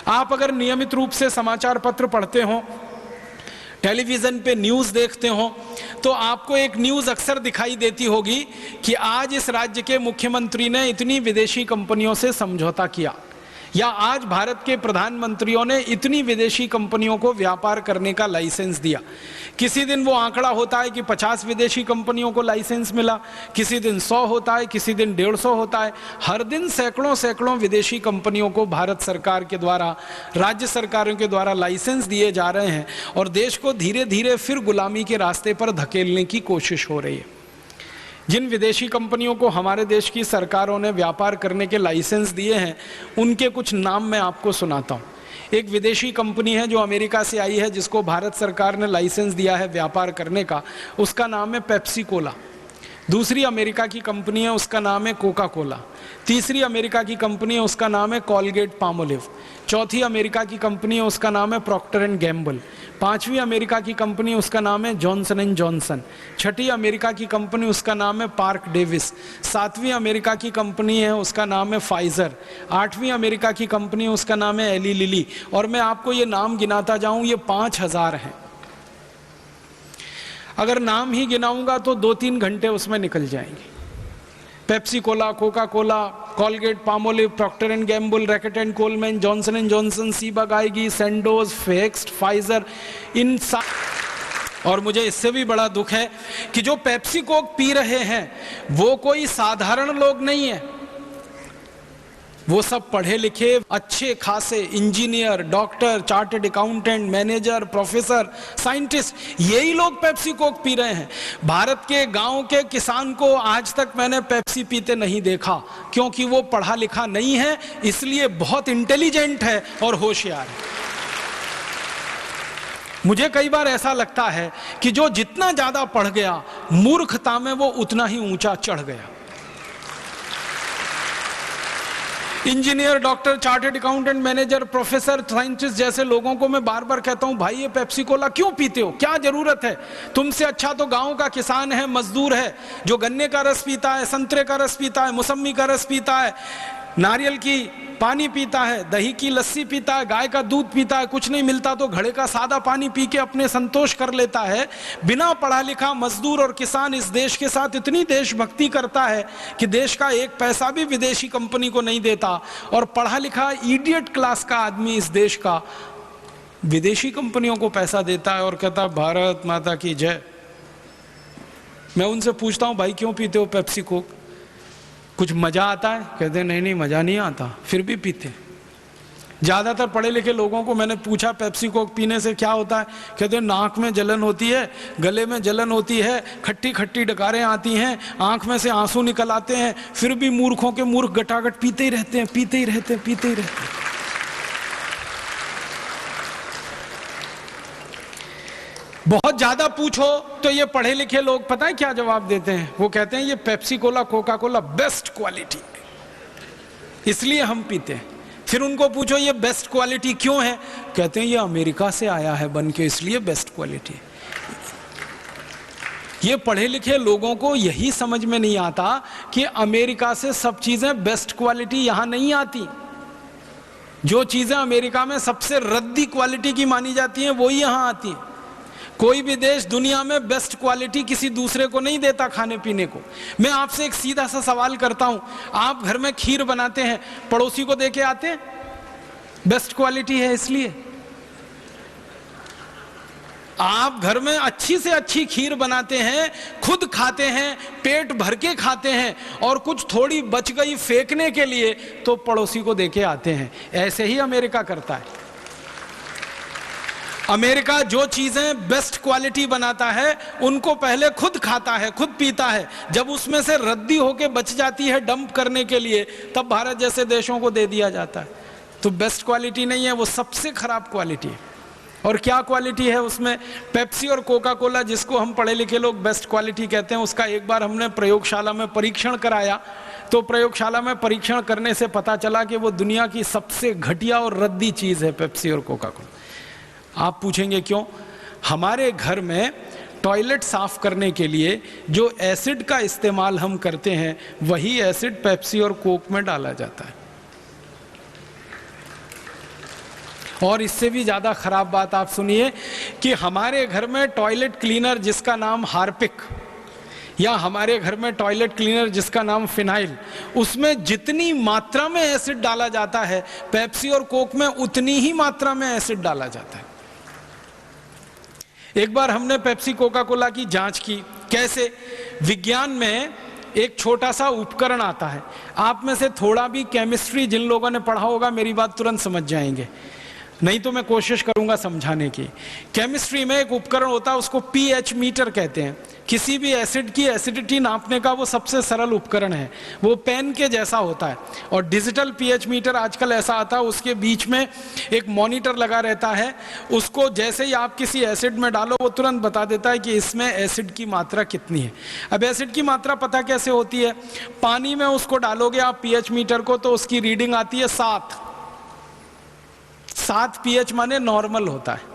आप अगर नियमित रूप से समाचार पत्र पढ़ते हो, टेलीविज़न पे न्यूज़ देखते हो, तो आपको एक न्यूज़ अक्सर दिखाई देती होगी कि आज इस राज्य के मुख्यमंत्री ने इतनी विदेशी कंपनियों से समझौता किया, या आज भारत के प्रधानमंत्रियों ने इतनी विदेशी कंपनियों को व्यापार करने का लाइसेंस दिया। किसी दिन वो आंकड़ा होता है कि 50 विदेशी कंपनियों को लाइसेंस मिला, किसी दिन 100 होता है, किसी दिन 150 होता है। हर दिन सैकड़ों सैकड़ों विदेशी कंपनियों को भारत सरकार के द्वारा, राज्य सरकारों के द्वारा लाइसेंस दिए जा रहे हैं और देश को धीरे धीरे फिर गुलामी के रास्ते पर धकेलने की कोशिश हो रही है। जिन विदेशी कंपनियों को हमारे देश की सरकारों ने व्यापार करने के लाइसेंस दिए हैं, उनके कुछ नाम मैं आपको सुनाता हूँ। एक विदेशी कंपनी है जो अमेरिका से आई है, जिसको भारत सरकार ने लाइसेंस दिया है व्यापार करने का, उसका नाम है पेप्सी कोला। दूसरी अमेरिका की कंपनी है, उसका नाम है कोका कोला। तीसरी अमेरिका की कंपनी है, उसका नाम है कॉलगेट पामोलिव। चौथी अमेरिका की कंपनी है, उसका नाम है प्रॉक्टर एंड गैम्बल। पांचवी अमेरिका की कंपनी, उसका नाम है Johnson and Johnson. Chhathi America की कंपनी, उसका नाम है पार्क डेविस। सातवीं अमेरिका की कंपनी है, उसका नाम है फाइजर। आठवीं अमेरिका की कंपनी, उसका नाम है एली लिली। और मैं आपको ये नाम गिनाता जाऊं, ये 5000 हैं। अगर नाम ही गिनाऊंगा तो 2-3 घंटे उसमें निकल जाएंगे। Pepsi Cola, Coca Cola, Colgate Palmolive, Procter and Gamble, Reckitt and Colman, Johnson and Johnson, सीबक आएगी, सैंडोज, फेक्स्ट, फाइजर, इन और मुझे इससे भी बड़ा दुख है कि जो पेप्सी कोक पी रहे हैं वो कोई साधारण लोग नहीं है। वो सब पढ़े लिखे, अच्छे खासे engineer, doctor, chartered accountant, manager, professor, scientist, यही लोग पेप्सी कोक पी रहे हैं। भारत के गांव के किसान को आज तक मैंने पेप्सी पीते नहीं देखा, क्योंकि वो पढ़ा लिखा नहीं है, इसलिए बहुत इंटेलिजेंट है और होशियार है। मुझे कई बार ऐसा लगता है कि जो जितना ज्यादा पढ़ गया, मूर्खता में वो उतना ही ऊंचा चढ़ गया। Engineer, doctor, chartered accountant, manager, professor, scientist जैसे लोगों को मैं बार बार कहता हूं, भाई ये पेप्सी कोला क्यों पीते हो, क्या जरूरत है? तुमसे अच्छा तो गांव का किसान है, मजदूर है, जो गन्ने का रस पीता है, संतरे का रस पीता है, मौसम्मी का रस पीता है, नारियल की पानी पीता है, दही की लस्सी पीता है, गाय का दूध पीता है, कुछ नहीं मिलता तो घड़े का सादा पानी पी के अपने संतोष कर लेता है। बिना पढ़ा लिखा मजदूर और किसान इस देश के साथ इतनी देशभक्ति करता है कि देश का एक पैसा भी विदेशी कंपनी को नहीं देता, और पढ़ा लिखा इडियट क्लास का आदमी इस देश का विदेशी कंपनियों को पैसा देता है और कहता है भारत माता की जय। मैं उनसे पूछता हूं, भाई क्यों पीते हो पेप्सी कोक? कुछ मजा आता है? कहते नहीं नहीं मजा नहीं आता, फिर भी पीते। ज्यादातर पढ़े लिखे लोगों को मैंने पूछा पेप्सी कोक पीने से क्या होता है, कहते नाक में जलन होती है, गले में जलन होती है, खट्टी खट्टी डकारें आती हैं, आंख में से आंसू निकल आते हैं, फिर भी मूर्खों के मूर्ख गटागट पीते ही रहते हैं, पीते ही रहते हैं, पीते ही रहते हैं। बहुत ज्यादा पूछो तो ये पढ़े लिखे लोग पता है क्या जवाब देते हैं? वो कहते हैं ये Pepsi Cola, Coca Cola best quality, इसलिए हम पीते हैं। फिर उनको पूछो ये बेस्ट क्वालिटी क्यों है? कहते हैं ये अमेरिका से आया है बन के, इसलिए बेस्ट क्वालिटी। ये पढ़े लिखे लोगों को यही समझ में नहीं आता कि अमेरिका से सब चीजें बेस्ट क्वालिटी यहां नहीं आती। जो चीजें अमेरिका में सबसे रद्दी क्वालिटी की मानी जाती हैं वही यहां आती हैं। कोई भी देश दुनिया में बेस्ट क्वालिटी किसी दूसरे को नहीं देता खाने पीने को। मैं आपसे एक सीधा सा सवाल करता हूं, आप घर में खीर बनाते हैं, पड़ोसी को देके आते हैं? बेस्ट क्वालिटी है इसलिए। आप घर में अच्छी से अच्छी खीर बनाते हैं, खुद खाते हैं, पेट भर के खाते हैं, और कुछ थोड़ी बच गई फेंकने के लिए तो पड़ोसी को देके आते हैं। ऐसे ही अमेरिका करता है। अमेरिका जो चीजें बेस्ट क्वालिटी बनाता है उनको पहले खुद खाता है, खुद पीता है, जब उसमें से रद्दी होके बच जाती है डंप करने के लिए, तब भारत जैसे देशों को दे दिया जाता है। तो बेस्ट क्वालिटी नहीं है, वो सबसे खराब क्वालिटी है। और क्या क्वालिटी है उसमें? पेप्सी और कोका कोला, जिसको हम पढ़े लिखे लोग बेस्ट क्वालिटी कहते हैं, उसका एक बार हमने प्रयोगशाला में परीक्षण कराया, तो प्रयोगशाला में परीक्षण करने से पता चला कि वो दुनिया की सबसे घटिया और रद्दी चीज है पेप्सी और कोका कोला। आप पूछेंगे क्यों? हमारे घर में टॉयलेट साफ करने के लिए जो एसिड का इस्तेमाल हम करते हैं, वही एसिड पेप्सी और कोक में डाला जाता है। और इससे भी ज़्यादा ख़राब बात आप सुनिए कि हमारे घर में टॉयलेट क्लीनर जिसका नाम हार्पिक या हमारे घर में टॉयलेट क्लीनर जिसका नाम फिनाइल, उसमें जितनी मात्रा में एसिड डाला जाता है पेप्सी और कोक में उतनी ही मात्रा में एसिड डाला जाता है। एक बार हमने पेप्सी कोका कोला की जांच की। कैसे? विज्ञान में एक छोटा सा उपकरण आता है, आप में से थोड़ा भी केमिस्ट्री जिन लोगों ने पढ़ा होगा मेरी बात तुरंत समझ जाएंगे, नहीं तो मैं कोशिश करूंगा समझाने की। केमिस्ट्री में एक उपकरण होता है, उसको पीएच मीटर कहते हैं। किसी भी एसिड की एसिडिटी नापने का वो सबसे सरल उपकरण है, वो पेन के जैसा होता है। और डिजिटल पीएच मीटर आजकल ऐसा आता है, उसके बीच में एक मॉनिटर लगा रहता है, उसको जैसे ही आप किसी एसिड में डालो वो तुरंत बता देता है कि इसमें एसिड की मात्रा कितनी है। अब एसिड की मात्रा पता कैसे होती है? पानी में उसको डालोगे आप पीएच मीटर को तो उसकी रीडिंग आती है 7 पीएच माने नॉर्मल होता है।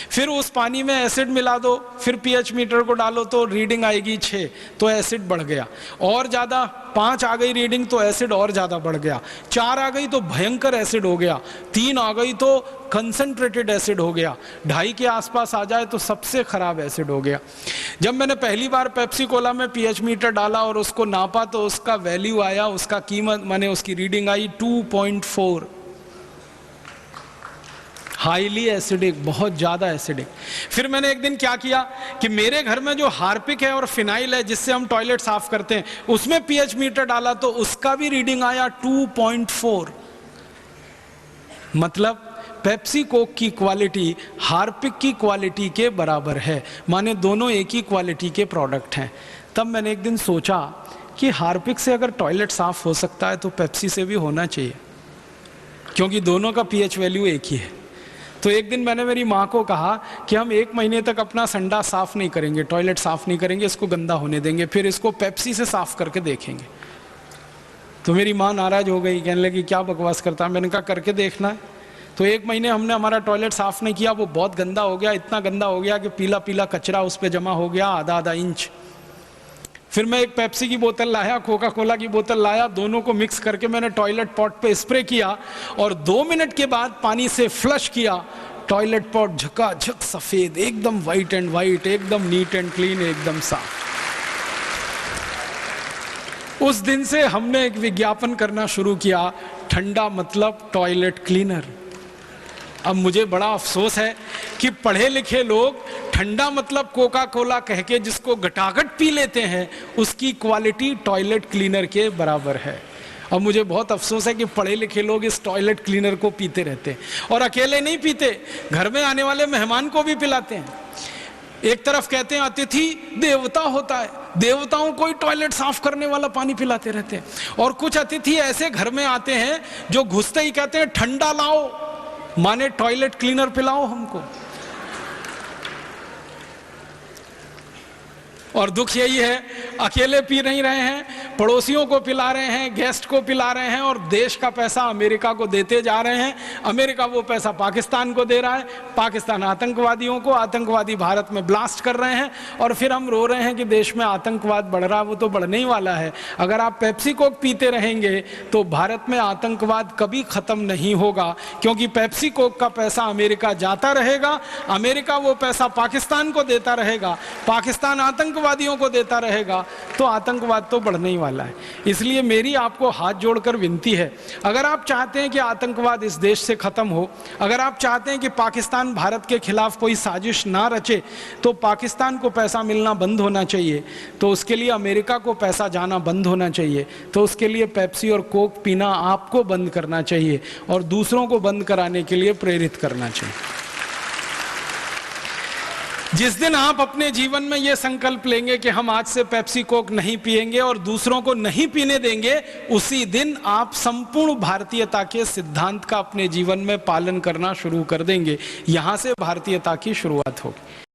फिर उस पानी में एसिड मिला दो, फिर पीएच मीटर को डालो तो रीडिंग आएगी 6, तो एसिड बढ़ गया। और ज़्यादा 5 आ गई रीडिंग तो एसिड और ज़्यादा बढ़ गया। 4 आ गई तो भयंकर एसिड हो गया। 3 आ गई तो कंसंट्रेटेड एसिड हो गया। 2.5 के आसपास आ जाए तो सबसे खराब एसिड हो गया। जब मैंने पहली बार पेप्सी कोला में पीएच मीटर डाला और उसको नापा तो उसका वैल्यू आया, उसका कीमत माने उसकी रीडिंग आई 2.4। हाईली एसिडिक, बहुत ज़्यादा एसिडिक। फिर मैंने एक दिन क्या किया कि मेरे घर में जो हार्पिक है और फिनाइल है जिससे हम टॉयलेट साफ करते हैं, उसमें पीएच मीटर डाला तो उसका भी रीडिंग आया 2.4। मतलब पेप्सी कोक की क्वालिटी हार्पिक की क्वालिटी के बराबर है, माने दोनों एक ही क्वालिटी के प्रोडक्ट हैं। तब मैंने एक दिन सोचा कि हार्पिक से अगर टॉयलेट साफ हो सकता है तो पेप्सी से भी होना चाहिए, क्योंकि दोनों का पीएच वैल्यू एक ही है। तो एक दिन मैंने मेरी माँ को कहा कि हम 1 महीने तक अपना संडा साफ नहीं करेंगे, टॉयलेट साफ नहीं करेंगे, इसको गंदा होने देंगे, फिर इसको पेप्सी से साफ करके देखेंगे। तो मेरी माँ नाराज हो गई, कहने लगी क्या बकवास करता है। मैंने कहा करके देखना है। तो 1 महीने हमने हमारा टॉयलेट साफ नहीं किया, वो बहुत गंदा हो गया, इतना गंदा हो गया कि पीला पीला कचरा उस पर जमा हो गया आधा इंच। फिर मैं एक पेप्सी की बोतल लाया, कोका कोला की बोतल लाया, दोनों को मिक्स करके मैंने टॉयलेट पॉट पे स्प्रे किया और 2 मिनट के बाद पानी से फ्लश किया। टॉयलेट पॉट झकाझक सफेद, एकदम वाइट एंड वाइट, एकदम नीट एंड क्लीन, एकदम साफ। उस दिन से हमने एक विज्ञापन करना शुरू किया, ठंडा मतलब टॉयलेट क्लीनर। अब मुझे बड़ा अफसोस है कि पढ़े लिखे लोग ठंडा मतलब कोका कोला कह के जिसको गटागट पी लेते हैं, उसकी क्वालिटी टॉयलेट क्लीनर के बराबर है। अब मुझे बहुत अफसोस है कि पढ़े लिखे लोग इस टॉयलेट क्लीनर को पीते रहते हैं, और अकेले नहीं पीते, घर में आने वाले मेहमान को भी पिलाते हैं। एक तरफ कहते हैं अतिथि देवता होता है, देवताओं को ही टॉयलेट साफ करने वाला पानी पिलाते रहते हैं। और कुछ अतिथि ऐसे घर में आते हैं जो घुसते ही कहते हैं ठंडा लाओ, माने टॉयलेट क्लीनर पिलाओ हमको। और दुख यही है, अकेले पी नहीं रहे हैं, पड़ोसियों को पिला रहे हैं, गेस्ट को पिला रहे हैं, और देश का पैसा अमेरिका को देते जा रहे हैं। अमेरिका वो पैसा पाकिस्तान को दे रहा है, पाकिस्तान आतंकवादियों को, आतंकवादी भारत में ब्लास्ट कर रहे हैं, और फिर हम रो रहे हैं कि देश में आतंकवाद बढ़ रहा है। वो तो बढ़ने ही वाला है। अगर आप पेप्सी कोक पीते रहेंगे तो भारत में आतंकवाद कभी खत्म नहीं होगा, क्योंकि पेप्सी कोक का पैसा अमेरिका जाता रहेगा, अमेरिका वो पैसा पाकिस्तान को देता रहेगा, पाकिस्तान आतंकवादियों को देता रहेगा, तो आतंकवाद तो बढ़ने ही वाला है। इसलिए मेरी आपको हाथ जोड़कर विनती है, अगर आप चाहते हैं कि आतंकवाद इस देश से खत्म हो, अगर आप चाहते हैं कि पाकिस्तान भारत के खिलाफ कोई साजिश ना रचे, तो पाकिस्तान को पैसा मिलना बंद होना चाहिए, तो उसके लिए अमेरिका को पैसा जाना बंद होना चाहिए, तो उसके लिए पेप्सी और कोक पीना आपको बंद करना चाहिए और दूसरों को बंद कराने के लिए प्रेरित करना चाहिए। जिस दिन आप अपने जीवन में यह संकल्प लेंगे कि हम आज से पेप्सी कोक नहीं पिएंगे और दूसरों को नहीं पीने देंगे, उसी दिन आप संपूर्ण भारतीयता के सिद्धांत का अपने जीवन में पालन करना शुरू कर देंगे। यहां से भारतीयता की शुरुआत होगी।